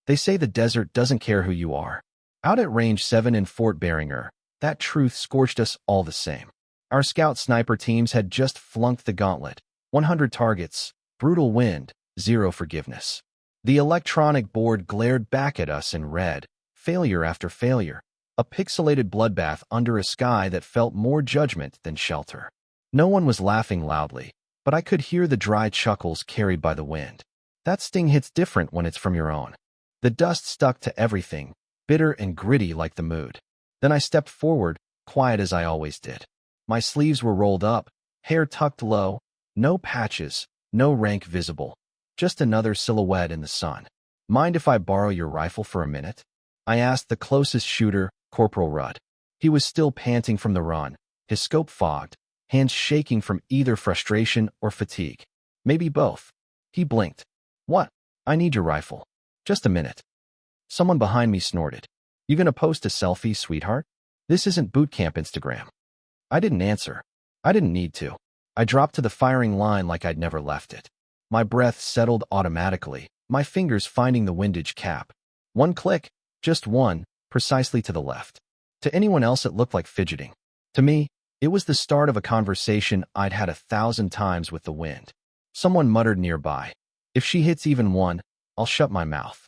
They say the desert doesn't care who you are. Out at Range 7 in Fort Beringer, that truth scorched us all the same. Our scout sniper teams had just flunked the gauntlet. 100 targets, brutal wind, zero forgiveness. The electronic board glared back at us in red, failure after failure, a pixelated bloodbath under a sky that felt more judgment than shelter. No one was laughing loudly, but I could hear the dry chuckles carried by the wind. That sting hits different when it's from your own. The dust stuck to everything, bitter and gritty like the mood. Then I stepped forward, quiet as I always did. My sleeves were rolled up, hair tucked low, no patches, no rank visible, just another silhouette in the sun. Mind if I borrow your rifle for a minute? I asked the closest shooter, Corporal Rudd. He was still panting from the run, his scope fogged, hands shaking from either frustration or fatigue. Maybe both. He blinked. What? I need your rifle. Just a minute. Someone behind me snorted. You gonna post a selfie, sweetheart? This isn't boot camp Instagram. I didn't answer. I didn't need to. I dropped to the firing line like I'd never left it. My breath settled automatically, my fingers finding the windage cap. One click, just one, precisely to the left. To anyone else it looked like fidgeting. To me, it was the start of a conversation I'd had 1,000 times with the wind. Someone muttered nearby, "If she hits even one, I'll shut my mouth."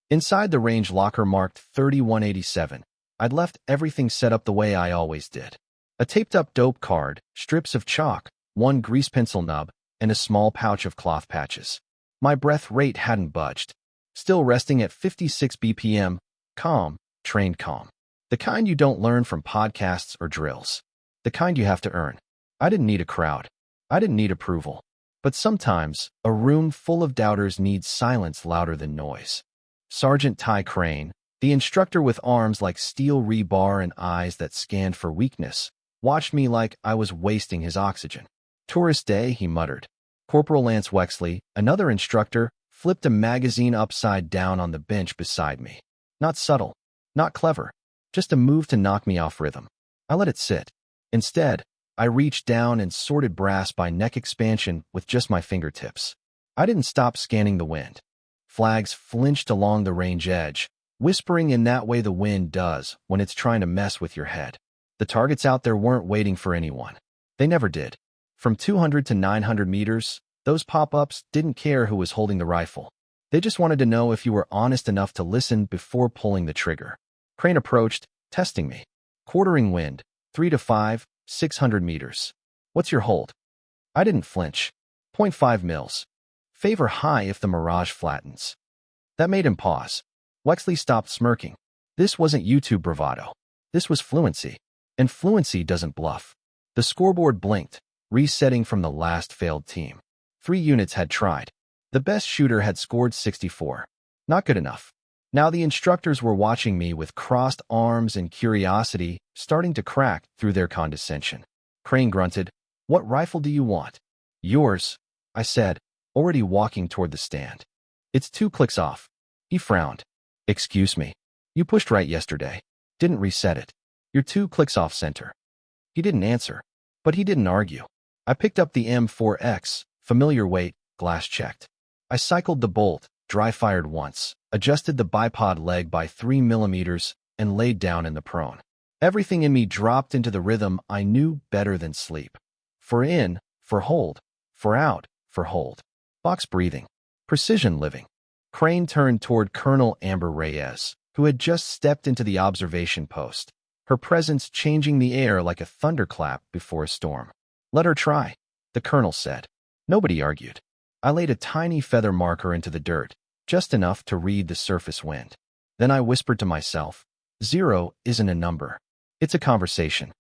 Inside the range locker marked 3187, I'd left everything set up the way I always did. A taped-up dope card, strips of chalk, one grease pencil nub, and a small pouch of cloth patches. My breath rate hadn't budged. Still resting at 56 BPM, calm, trained calm. The kind you don't learn from podcasts or drills. The kind you have to earn. I didn't need a crowd. I didn't need approval. But sometimes, a room full of doubters needs silence louder than noise. Sergeant Ty Crane, the instructor with arms like steel rebar and eyes that scanned for weakness, watched me like I was wasting his oxygen. "Tourist day," he muttered. Corporal Lance Wexley, another instructor, flipped a magazine upside down on the bench beside me. Not subtle, not clever, just a move to knock me off rhythm. I let it sit. Instead, I reached down and sorted brass by neck expansion with just my fingertips. I didn't stop scanning the wind. Flags flinched along the range edge, whispering in that way the wind does when it's trying to mess with your head. The targets out there weren't waiting for anyone. They never did. From 200 to 900 meters, those pop-ups didn't care who was holding the rifle. They just wanted to know if you were honest enough to listen before pulling the trigger. Crane approached, testing me. Quartering wind, 3 to 5, 600 meters. What's your hold? I didn't flinch. 0.5 mils. Favor high if the mirage flattens. That made him pause. Wexley stopped smirking. This wasn't YouTube bravado. This was fluency. And fluency doesn't bluff. The scoreboard blinked, resetting from the last failed team. 3 units had tried. The best shooter had scored 64. Not good enough. Now the instructors were watching me with crossed arms and curiosity starting to crack through their condescension. Crane grunted, "What rifle do you want?" "Yours," I said, already walking toward the stand. "It's 2 clicks off." He frowned. "Excuse me. You pushed right yesterday. Didn't reset it. You're 2 clicks off center." He didn't answer, but he didn't argue. I picked up the M4X, familiar weight, glass checked. I cycled the bolt, dry-fired once, adjusted the bipod leg by 3 millimeters, and laid down in the prone. Everything in me dropped into the rhythm I knew better than sleep. For in, for hold, for out, for hold. Box breathing. Precision living. Crane turned toward Colonel Amber Reyes, who had just stepped into the observation post, her presence changing the air like a thunderclap before a storm. "Let her try," the colonel said. Nobody argued. I laid a tiny feather marker into the dirt, just enough to read the surface wind. Then I whispered to myself, 0 isn't a number. It's a conversation.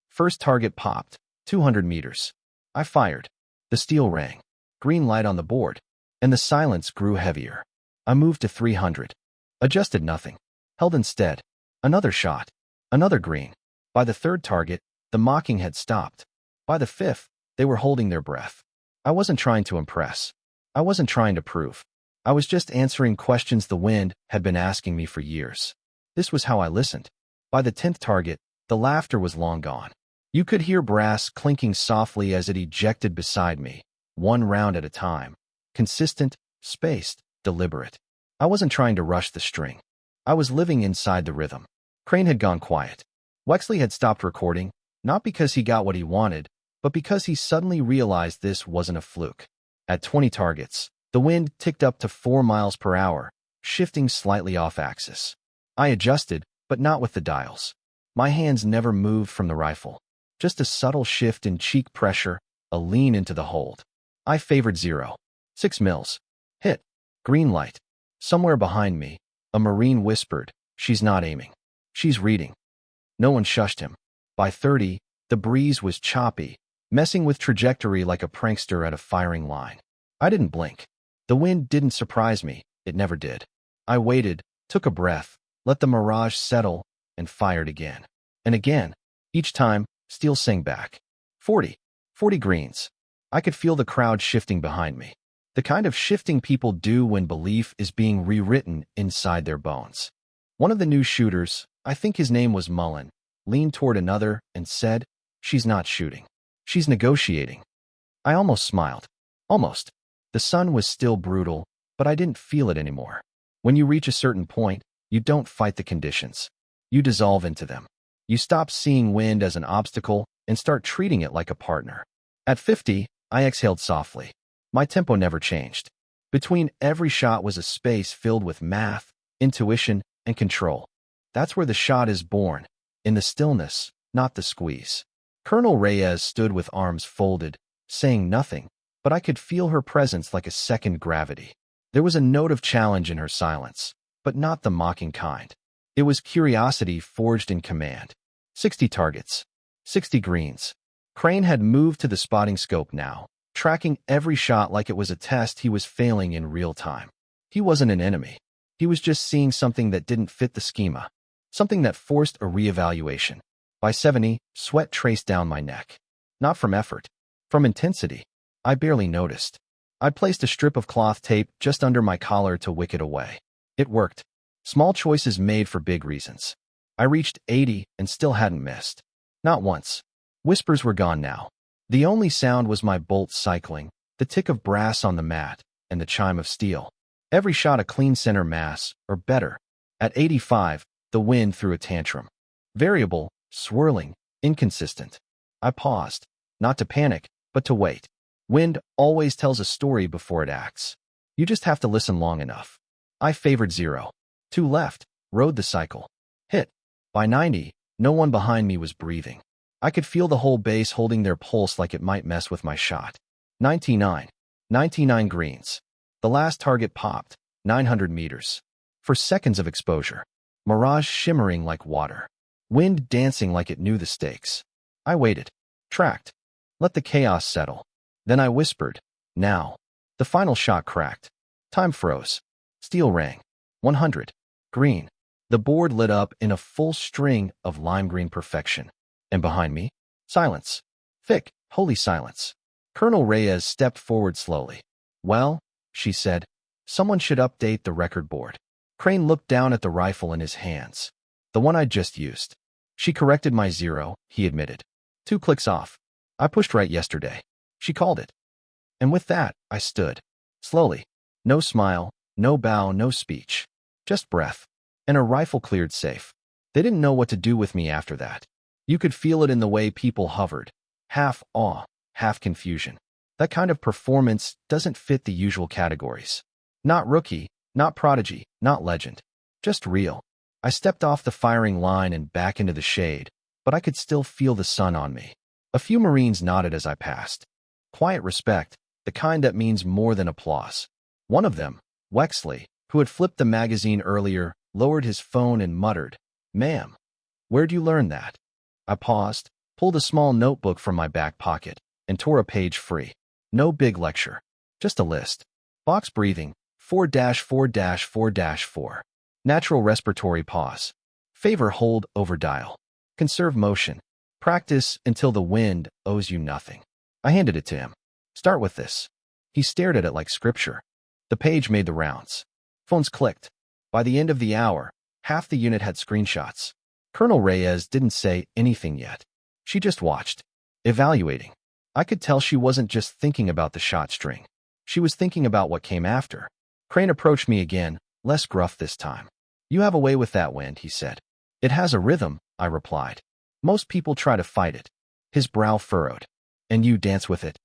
First target popped, 200 meters. I fired. The steel rang. Green light on the board. And the silence grew heavier. I moved to 300. Adjusted nothing. Held instead. Another shot. Another green. By the 3rd target, the mocking had stopped. By the 5th, they were holding their breath. I wasn't trying to impress. I wasn't trying to prove. I was just answering questions the wind had been asking me for years. This was how I listened. By the 10th target, the laughter was long gone. You could hear brass clinking softly as it ejected beside me, 1 round at a time. Consistent, spaced, deliberate. I wasn't trying to rush the string. I was living inside the rhythm. Crane had gone quiet. Wexley had stopped recording, not because he got what he wanted, but because he suddenly realized this wasn't a fluke. At 20 targets, the wind ticked up to 4 miles per hour, shifting slightly off axis. I adjusted, but not with the dials. My hands never moved from the rifle. Just a subtle shift in cheek pressure, a lean into the hold. I favored 0. 6 mils. Hit. Green light. Somewhere behind me, a Marine whispered, "She's not aiming. She's reading." No one shushed him. By 30, the breeze was choppy, messing with trajectory like a prankster at a firing line. I didn't blink. The wind didn't surprise me. It never did. I waited, took a breath, let the mirage settle, and fired again. And again. Each time, steel sang back. 40. 40 greens. I could feel the crowd shifting behind me. The kind of shifting people do when belief is being rewritten inside their bones. One of the new shooters, I think his name was Mullen, leaned toward another and said, "She's not shooting. She's negotiating." I almost smiled. Almost. The sun was still brutal, but I didn't feel it anymore. When you reach a certain point, you don't fight the conditions. You dissolve into them. You stop seeing wind as an obstacle and start treating it like a partner. At 50, I exhaled softly. My tempo never changed. Between every shot was a space filled with math, intuition, and control. That's where the shot is born, in the stillness, not the squeeze. Colonel Reyes stood with arms folded, saying nothing, but I could feel her presence like a second gravity. There was a note of challenge in her silence, but not the mocking kind. It was curiosity forged in command. 60 targets. 60 greens. Crane had moved to the spotting scope now, tracking every shot like it was a test he was failing in real time. He wasn't an enemy. He was just seeing something that didn't fit the schema, something that forced a reevaluation. By 70, sweat traced down my neck. Not from effort, from intensity. I barely noticed. I placed a strip of cloth tape just under my collar to wick it away. It worked. Small choices made for big reasons. I reached 80 and still hadn't missed. Not once. Whispers were gone now. The only sound was my bolt cycling, the tick of brass on the mat, and the chime of steel. Every shot a clean center mass, or better. At 85, the wind threw a tantrum. Variable, swirling, inconsistent. I paused, not to panic, but to wait. Wind always tells a story before it acts. You just have to listen long enough. I favored 0. 2 left, rode the cycle. Hit. By 90, no one behind me was breathing. I could feel the whole base holding their pulse like it might mess with my shot. 99. 99 greens. The last target popped, 900 meters. For seconds of exposure. Mirage shimmering like water. Wind dancing like it knew the stakes. I waited. Tracked. Let the chaos settle. Then I whispered, "Now." The final shot cracked. Time froze. Steel rang. 100. Green. The board lit up in a full string of lime green perfection. And behind me, silence. Thick, holy silence. Colonel Reyes stepped forward slowly. "Well," she said, "someone should update the record board." Crane looked down at the rifle in his hands. "The one I just used." "She corrected my 0, he admitted. 2 clicks off. I pushed right yesterday. She called it." And with that, I stood. Slowly. No smile, no bow, no speech. Just breath. And a rifle cleared safe. They didn't know what to do with me after that. You could feel it in the way people hovered. Half awe, half confusion. That kind of performance doesn't fit the usual categories. Not rookie, not prodigy, not legend. Just real. I stepped off the firing line and back into the shade, but I could still feel the sun on me. A few Marines nodded as I passed. Quiet respect, the kind that means more than applause. One of them, Wexley, who had flipped the magazine earlier, lowered his phone and muttered, "Ma'am, where'd you learn that?" I paused, pulled a small notebook from my back pocket, and tore a page free. No big lecture. Just a list. Box breathing, 4-4-4-4. Natural respiratory pause. Favor hold over dial. Conserve motion. Practice until the wind owes you nothing. I handed it to him. "Start with this." He stared at it like scripture. The page made the rounds. Phones clicked. By the end of the hour, half the unit had screenshots. Colonel Reyes didn't say anything yet. She just watched. Evaluating. I could tell she wasn't just thinking about the shot string. She was thinking about what came after. Crane approached me again, less gruff this time. You have a way with that wind, he said. It has a rhythm, I replied. Most people try to fight it. His brow furrowed. And you dance with it?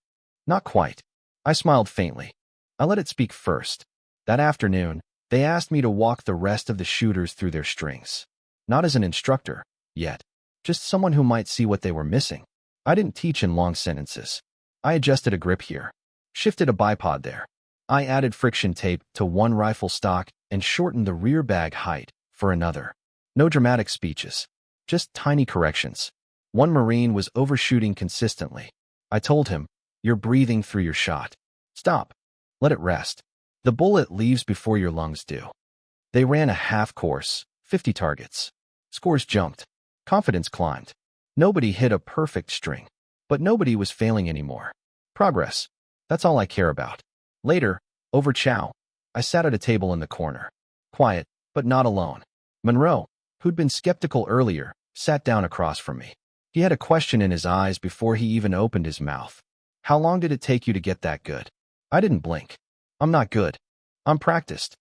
Not quite. I smiled faintly. I let it speak first. That afternoon, they asked me to walk the rest of the shooters through their strings. Not as an instructor, yet. Just someone who might see what they were missing. I didn't teach in long sentences. I adjusted a grip here, shifted a bipod there. I added friction tape to one rifle stock and shortened the rear bag height for another. No dramatic speeches, just tiny corrections. One Marine was overshooting consistently. I told him, "You're breathing through your shot. Stop. Let it rest. The bullet leaves before your lungs do." They ran a half course, 50 targets. Scores jumped. Confidence climbed. Nobody hit a perfect string, but nobody was failing anymore. Progress. That's all I care about. Later, over chow, I sat at a table in the corner. Quiet, but not alone. Monroe, who'd been skeptical earlier, sat down across from me. He had a question in his eyes before he even opened his mouth. How long did it take you to get that good? I didn't blink. I'm not good. I'm practiced.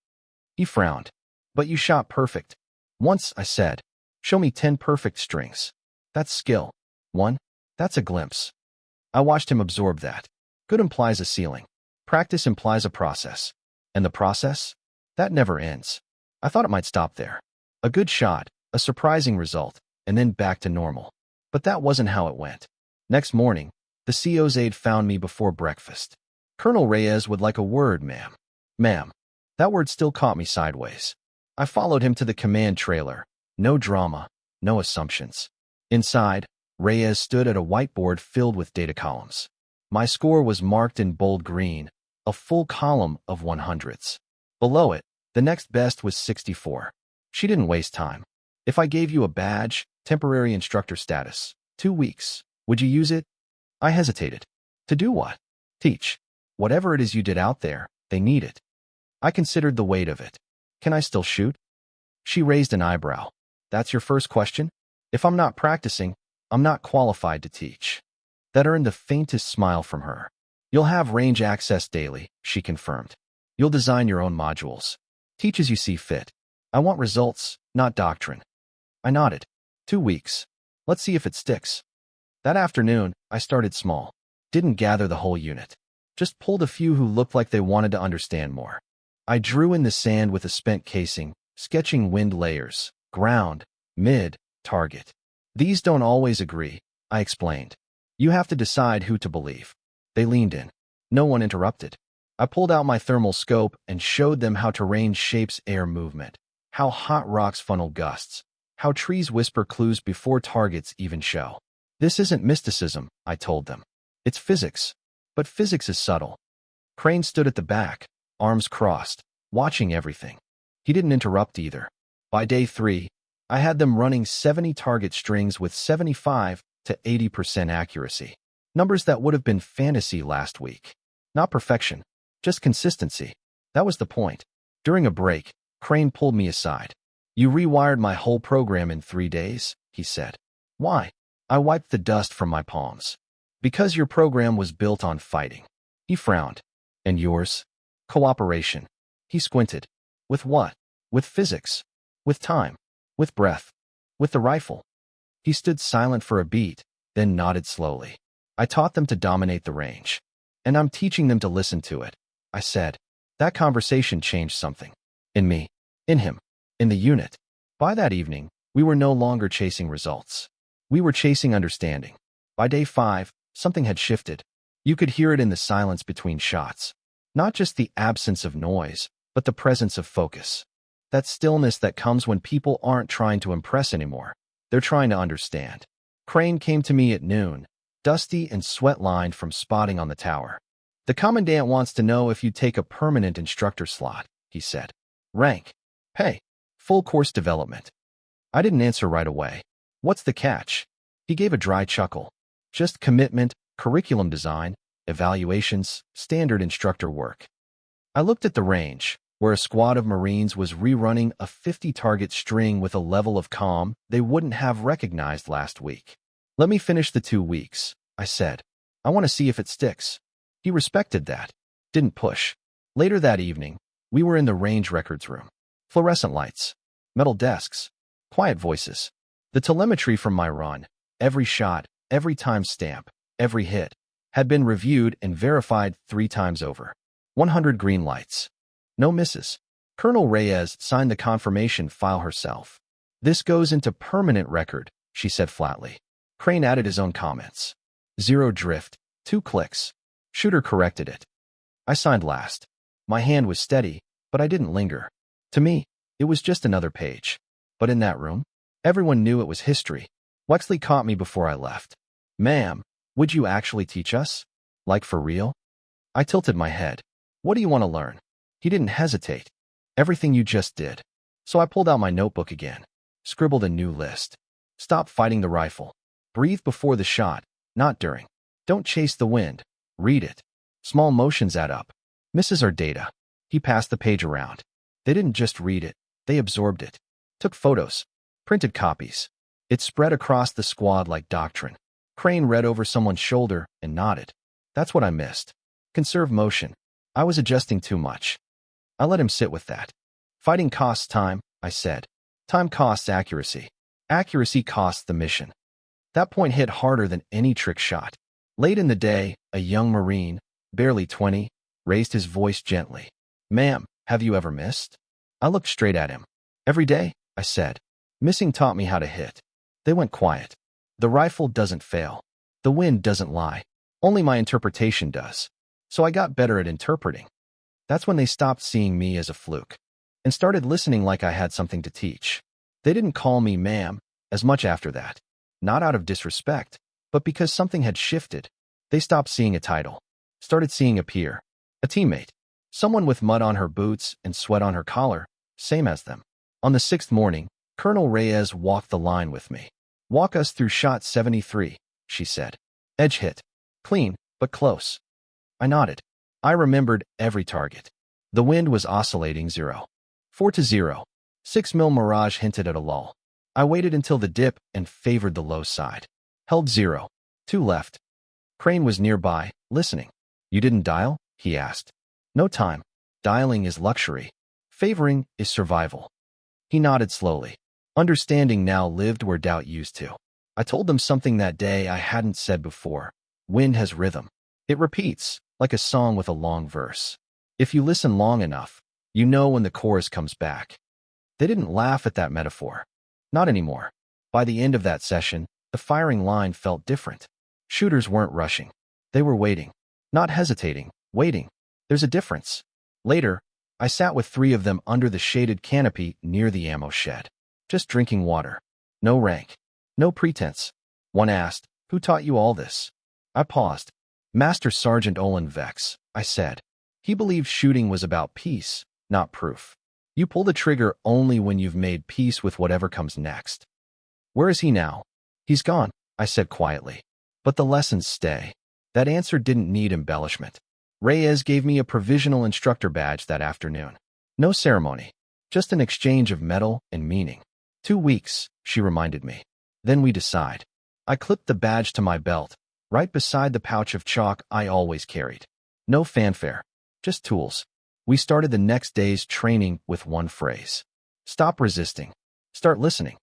He frowned. But you shot perfect. Once, I said. Show me 10 perfect strings. That's skill. 1. That's a glimpse. I watched him absorb that. Good implies a ceiling. Practice implies a process. And the process? That never ends. I thought it might stop there. A good shot, a surprising result, and then back to normal. But that wasn't how it went. Next morning, the CO's aide found me before breakfast. Colonel Reyes would like a word, ma'am. Ma'am. That word still caught me sideways. I followed him to the command trailer. No drama, no assumptions. Inside, Reyes stood at a whiteboard filled with data columns. My score was marked in bold green, a full column of 100s. Below it, the next best was 64. She didn't waste time. If I gave you a badge, temporary instructor status, 2 weeks, would you use it? I hesitated. To do what? Teach. Whatever it is you did out there, they need it. I considered the weight of it. Can I still shoot? She raised an eyebrow. That's your first question? If I'm not practicing, I'm not qualified to teach. That earned the faintest smile from her. You'll have range access daily, she confirmed. You'll design your own modules. Teach as you see fit. I want results, not doctrine. I nodded. 2 weeks. Let's see if it sticks. That afternoon, I started small. Didn't gather the whole unit. Just pulled a few who looked like they wanted to understand more. I drew in the sand with a spent casing, sketching wind layers, ground, mid, target. These don't always agree, I explained. You have to decide who to believe. They leaned in. No one interrupted. I pulled out my thermal scope and showed them how terrain shapes air movement, how hot rocks funnel gusts, how trees whisper clues before targets even show. This isn't mysticism, I told them. It's physics. But physics is subtle. Crane stood at the back, arms crossed, watching everything. He didn't interrupt either. By day 3, I had them running 70 target strings with 75 to 80% accuracy. Numbers that would have been fantasy last week. Not perfection, just consistency. That was the point. During a break, Crane pulled me aside. You rewired my whole program in 3 days, he said. Why? I wiped the dust from my palms. Because your program was built on fighting. He frowned. And yours? Cooperation. He squinted. With what? With physics. With time. With breath. With the rifle. He stood silent for a beat, then nodded slowly. I taught them to dominate the range. And I'm teaching them to listen to it. I said. That conversation changed something. In me. In him. In the unit. By that evening, we were no longer chasing results. We were chasing understanding. By day 5, something had shifted. You could hear it in the silence between shots. Not just the absence of noise, but the presence of focus. That stillness that comes when people aren't trying to impress anymore. They're trying to understand. Crane came to me at noon, dusty and sweat-lined from spotting on the tower. The commandant wants to know if you take a permanent instructor slot, he said. Rank. Pay. Full course development. I didn't answer right away. What's the catch? He gave a dry chuckle. Just commitment, curriculum design, evaluations, standard instructor work. I looked at the range, where a squad of Marines was rerunning a 50-target string with a level of calm they wouldn't have recognized last week. Let me finish the 2 weeks, I said. I want to see if it sticks. He respected that. Didn't push. Later that evening, we were in the range records room. Fluorescent lights, metal desks, quiet voices. The telemetry from my run, every shot, every timestamp, every hit, had been reviewed and verified 3 times over. 100 green lights. No misses. Colonel Reyes signed the confirmation file herself. "This goes into permanent record," she said flatly. Crane added his own comments. 0 drift, 2 clicks. Shooter corrected it. I signed last. My hand was steady, but I didn't linger. To me, it was just another page. But in that room, everyone knew it was history. Wexley caught me before I left. "Ma'am, would you actually teach us? Like for real?" I tilted my head. "What do you want to learn?" He didn't hesitate. "Everything you just did." So I pulled out my notebook again, scribbled a new list. "Stop fighting the rifle. Breathe before the shot, not during. Don't chase the wind. Read it. Small motions add up. Misses are data." He passed the page around. They didn't just read it, they absorbed it. Took photos. Printed copies. It spread across the squad like doctrine. Crane read over someone's shoulder and nodded. That's what I missed. Conserve motion. I was adjusting too much. I let him sit with that. "Fighting costs time," I said. "Time costs accuracy. Accuracy costs the mission." That point hit harder than any trick shot. Late in the day, a young Marine, barely 20, raised his voice gently. "Ma'am, have you ever missed?" I looked straight at him. "Every day," I said. "Missing taught me how to hit." They went quiet. The rifle doesn't fail. The wind doesn't lie. Only my interpretation does. So I got better at interpreting. That's when they stopped seeing me as a fluke and started listening like I had something to teach. They didn't call me ma'am as much after that. Not out of disrespect, but because something had shifted. They stopped seeing a title, started seeing a peer, a teammate, someone with mud on her boots and sweat on her collar, same as them. On the 6th morning, Colonel Reyes walked the line with me. "Walk us through shot 73, she said. "Edge hit. Clean, but close." I nodded. I remembered every target. The wind was oscillating 0. 4-0. 6mm Mirage hinted at a lull. I waited until the dip and favored the low side. Held 0. 2 left. Crane was nearby, listening. "You didn't dial?" he asked. "No time. Dialing is luxury. Favoring is survival." He nodded slowly. Understanding now lived where doubt used to. I told them something that day I hadn't said before. Wind has rhythm. It repeats, like a song with a long verse. If you listen long enough, you know when the chorus comes back. They didn't laugh at that metaphor. Not anymore. By the end of that session, the firing line felt different. Shooters weren't rushing. They were waiting. Not hesitating, waiting. There's a difference. Later, I sat with 3 of them under the shaded canopy near the ammo shed. Just drinking water. No rank. No pretense. One asked, "Who taught you all this?" I paused. "Master Sergeant Olin Vex," I said. "He believed shooting was about peace, not proof. You pull the trigger only when you've made peace with whatever comes next." "Where is he now?" "He's gone," I said quietly. "But the lessons stay." That answer didn't need embellishment. Reyes gave me a provisional instructor badge that afternoon. No ceremony, just an exchange of metal and meaning. 2 weeks, she reminded me. Then we decide. I clipped the badge to my belt, right beside the pouch of chalk I always carried. No fanfare, just tools. We started the next day's training with one phrase. Stop resisting. Start listening.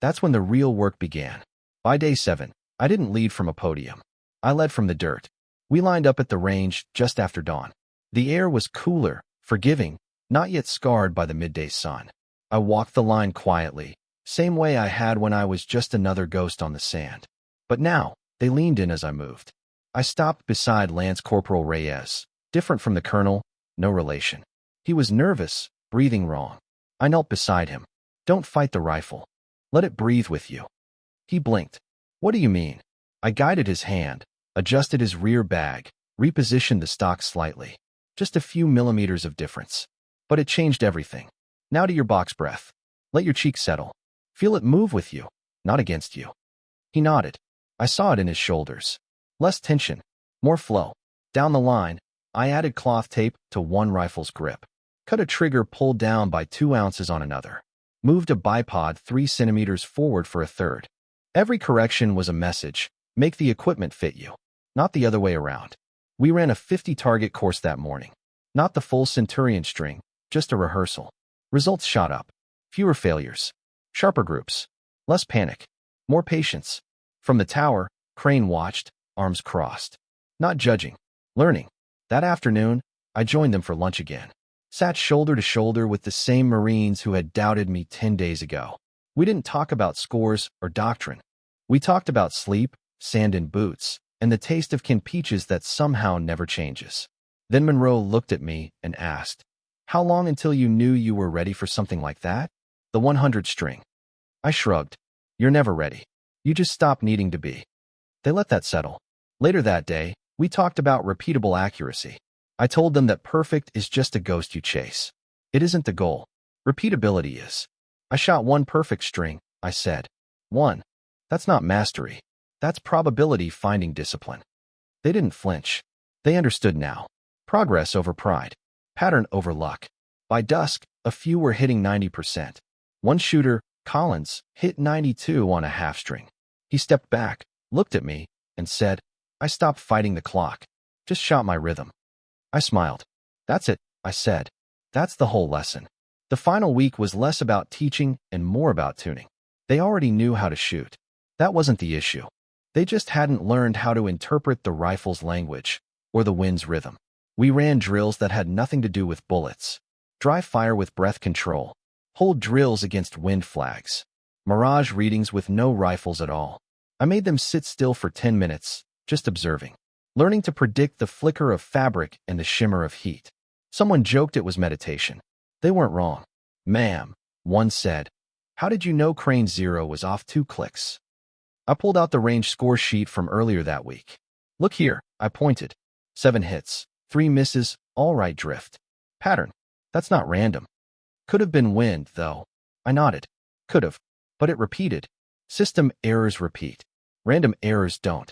That's when the real work began. By day 7, I didn't lead from a podium. I led from the dirt. We lined up at the range just after dawn. The air was cooler, forgiving, not yet scarred by the midday sun. I walked the line quietly, same way I had when I was just another ghost on the sand. But now, they leaned in as I moved. I stopped beside Lance Corporal Reyes, different from the colonel, no relation. He was nervous, breathing wrong. I knelt beside him. Don't fight the rifle. Let it breathe with you. He blinked. What do you mean? I guided his hand, adjusted his rear bag, repositioned the stock slightly. Just a few millimeters of difference. But it changed everything. Now to your box breath. Let your cheek settle. Feel it move with you, not against you. He nodded. I saw it in his shoulders. Less tension, more flow. Down the line, I added cloth tape to one rifle's grip. Cut a trigger pulled down by 2 ounces on another. Moved a bipod 3 centimeters forward for a third. Every correction was a message. Make the equipment fit you, not the other way around. We ran a 50-target course that morning. Not the full Centurion string, just a rehearsal. Results shot up. Fewer failures. Sharper groups. Less panic. More patience. From the tower, Crane watched, arms crossed. Not judging. Learning. That afternoon, I joined them for lunch again. Sat shoulder to shoulder with the same Marines who had doubted me 10 days ago. We didn't talk about scores or doctrine. We talked about sleep, sand in boots, and the taste of canned peaches that somehow never changes. Then Monroe looked at me and asked, "How long until you knew you were ready for something like that?" "The 100 string." I shrugged. "You're never ready. You just stop needing to be." They let that settle. Later that day, we talked about repeatable accuracy. I told them that perfect is just a ghost you chase. It isn't the goal. Repeatability is. "I shot one perfect string," I said. "One. That's not mastery. That's probability finding discipline." They didn't flinch. They understood now. Progress over pride. Pattern over luck. By dusk, a few were hitting 90%. One shooter, Collins, hit 92 on a half string. He stepped back, looked at me, and said, "I stopped fighting the clock. Just shot my rhythm." I smiled. "That's it," I said. "That's the whole lesson." The final week was less about teaching and more about tuning. They already knew how to shoot. That wasn't the issue. They just hadn't learned how to interpret the rifle's language or the wind's rhythm. We ran drills that had nothing to do with bullets. Dry fire with breath control. Hold drills against wind flags. Mirage readings with no rifles at all. I made them sit still for 10 minutes, just observing. Learning to predict the flicker of fabric and the shimmer of heat. Someone joked it was meditation. They weren't wrong. "Ma'am," one said, "how did you know Crane 0 was off 2 clicks?" I pulled out the range score sheet from earlier that week. "Look here," I pointed. 7 hits, 3 misses, all right drift. Pattern. That's not random. Could have been wind, though. I nodded. Could have. But it repeated. System errors repeat. Random errors don't.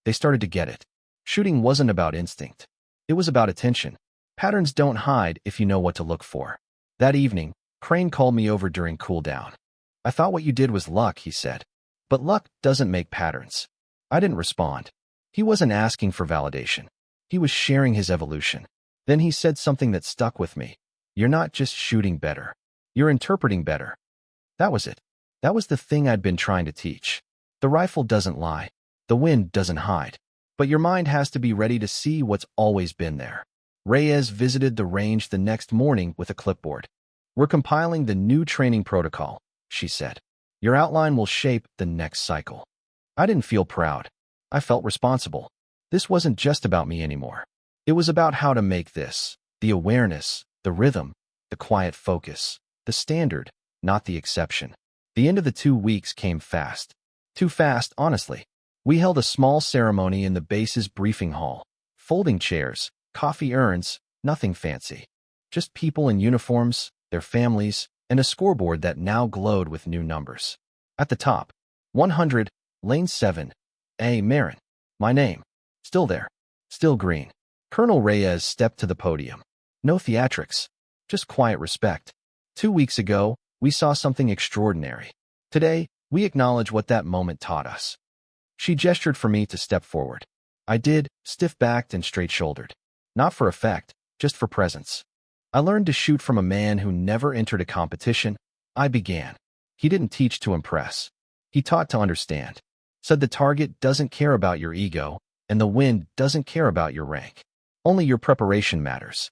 They started to get it. Shooting wasn't about instinct. It was about attention. Patterns don't hide if you know what to look for. That evening, Crane called me over during cool down. "I thought what you did was luck," he said. "But luck doesn't make patterns." I didn't respond. He wasn't asking for validation. He was sharing his evolution. Then he said something that stuck with me. "You're not just shooting better. You're interpreting better." That was it. That was the thing I'd been trying to teach. The rifle doesn't lie. The wind doesn't hide. But your mind has to be ready to see what's always been there. Reyes visited the range the next morning with a clipboard. "We're compiling the new training protocol," she said. "Your outline will shape the next cycle." I didn't feel proud. I felt responsible. This wasn't just about me anymore. It was about how to make this, the awareness, the rhythm, the quiet focus, the standard, not the exception. The end of the 2 weeks came fast. Too fast, honestly. We held a small ceremony in the base's briefing hall. Folding chairs, coffee urns, nothing fancy. Just people in uniforms, their families, and a scoreboard that now glowed with new numbers. At the top, 100, Lane 7, A. Marin. My name. Still there. Still green. Colonel Reyes stepped to the podium. No theatrics. Just quiet respect. 2 weeks ago, we saw something extraordinary. Today, we acknowledge what that moment taught us. She gestured for me to step forward. I did, stiff-backed and straight-shouldered. Not for effect, just for presence. I learned to shoot from a man who never entered a competition. I began. He didn't teach to impress. He taught to understand. Said the target doesn't care about your ego, and the wind doesn't care about your rank. Only your preparation matters.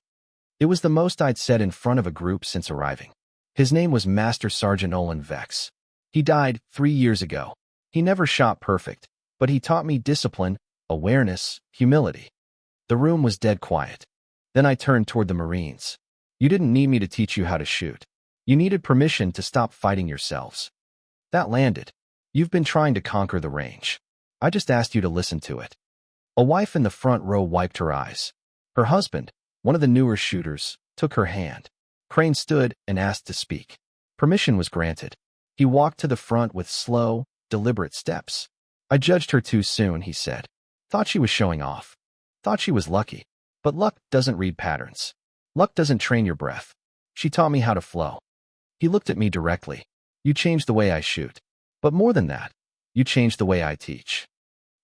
It was the most I'd said in front of a group since arriving. His name was Master Sergeant Olin Vex. He died 3 years ago. He never shot perfect, but he taught me discipline, awareness, humility. The room was dead quiet. Then I turned toward the Marines. "You didn't need me to teach you how to shoot. You needed permission to stop fighting yourselves." That landed. You've been trying to conquer the range. I just asked you to listen to it. A wife in the front row wiped her eyes. Her husband, one of the newer shooters, took her hand. Crane stood and asked to speak. Permission was granted. He walked to the front with slow, deliberate steps. "I judged her too soon," he said. "Thought she was showing off. Thought she was lucky. But luck doesn't read patterns. Luck doesn't train your breath. She taught me how to flow." He looked at me directly. "You changed the way I shoot. But more than that, you changed the way I teach."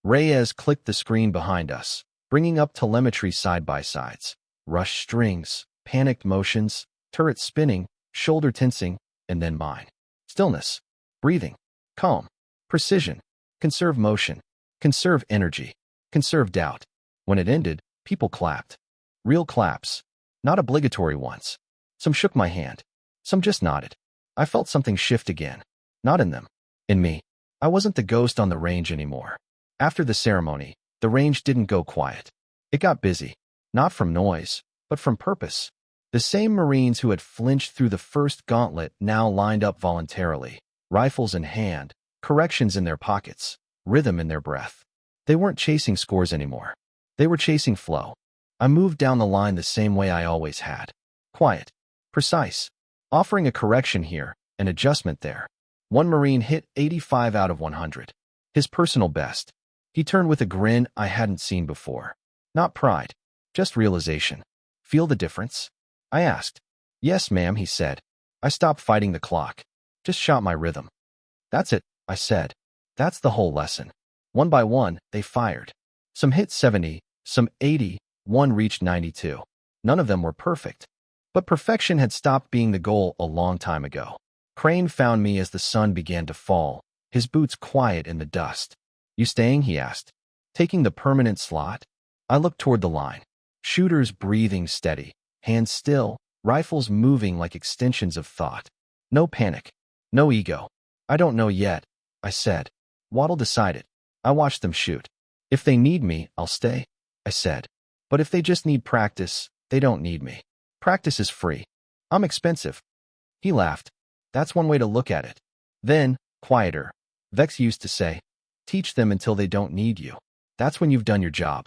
Reyes clicked the screen behind us, bringing up telemetry side-by-sides. Rushed strings, panicked motions, turrets spinning, shoulder tensing, and then mine. Stillness, breathing, calm, precision, conserve motion, conserve energy, conserve doubt. When it ended, people clapped. Real claps, not obligatory ones. Some shook my hand. Some just nodded. I felt something shift again. Not in them. In me. I wasn't the ghost on the range anymore. After the ceremony, the range didn't go quiet. It got busy. Not from noise, but from purpose. The same Marines who had flinched through the first gauntlet now lined up voluntarily, rifles in hand, corrections in their pockets, rhythm in their breath. They weren't chasing scores anymore. They were chasing flow. I moved down the line the same way I always had. Quiet. Precise. Offering a correction here, an adjustment there. One Marine hit 85 out of 100. His personal best. He turned with a grin I hadn't seen before. Not pride. Just realization. Feel the difference? I asked. Yes, ma'am, he said. I stopped fighting the clock. Just shot my rhythm. That's it, I said. That's the whole lesson. One by one, they fired. Some hit 70, some 80, one reached 92. None of them were perfect. But perfection had stopped being the goal a long time ago. Crane found me as the sun began to fall, his boots quiet in the dust. You staying? He asked. Taking the permanent slot? I looked toward the line. Shooters breathing steady, hands still, rifles moving like extensions of thought. No panic. No ego. I don't know yet, I said. Waddle decided. I watched them shoot. If they need me, I'll stay, I said. But if they just need practice, they don't need me. Practice is free. I'm expensive. He laughed. That's one way to look at it. Then, quieter, Vex used to say, teach them until they don't need you. That's when you've done your job.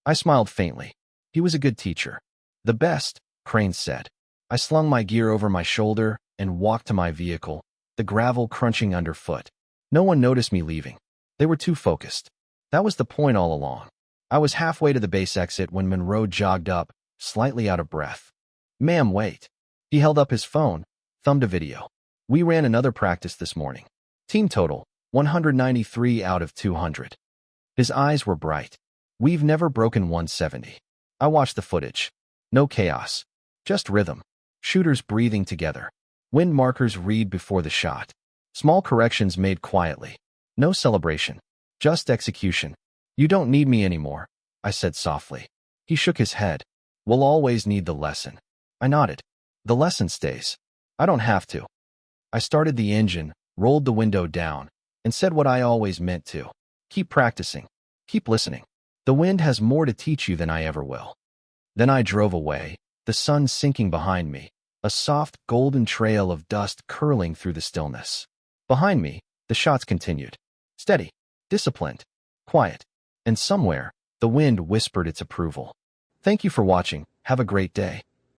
I smiled faintly. He was a good teacher. The best, Crane said. I slung my gear over my shoulder and walked to my vehicle, the gravel crunching underfoot. No one noticed me leaving. They were too focused. That was the point all along. I was halfway to the base exit when Monroe jogged up, slightly out of breath. Ma'am, wait. He held up his phone, thumbed a video. We ran another practice this morning. Team total, 193 out of 200. His eyes were bright. We've never broken 170. I watched the footage. No chaos. Just rhythm. Shooters breathing together. Wind markers read before the shot. Small corrections made quietly. No celebration. Just execution. You don't need me anymore, I said softly. He shook his head. We'll always need the lesson. I nodded. The lesson stays. I don't have to. I started the engine, rolled the window down, and said what I always meant to. Keep practicing. Keep listening. The wind has more to teach you than I ever will. Then I drove away, the sun sinking behind me, a soft golden trail of dust curling through the stillness. Behind me, the shots continued. Steady, disciplined, quiet, and somewhere, the wind whispered its approval. Thank you for watching. Have a great day.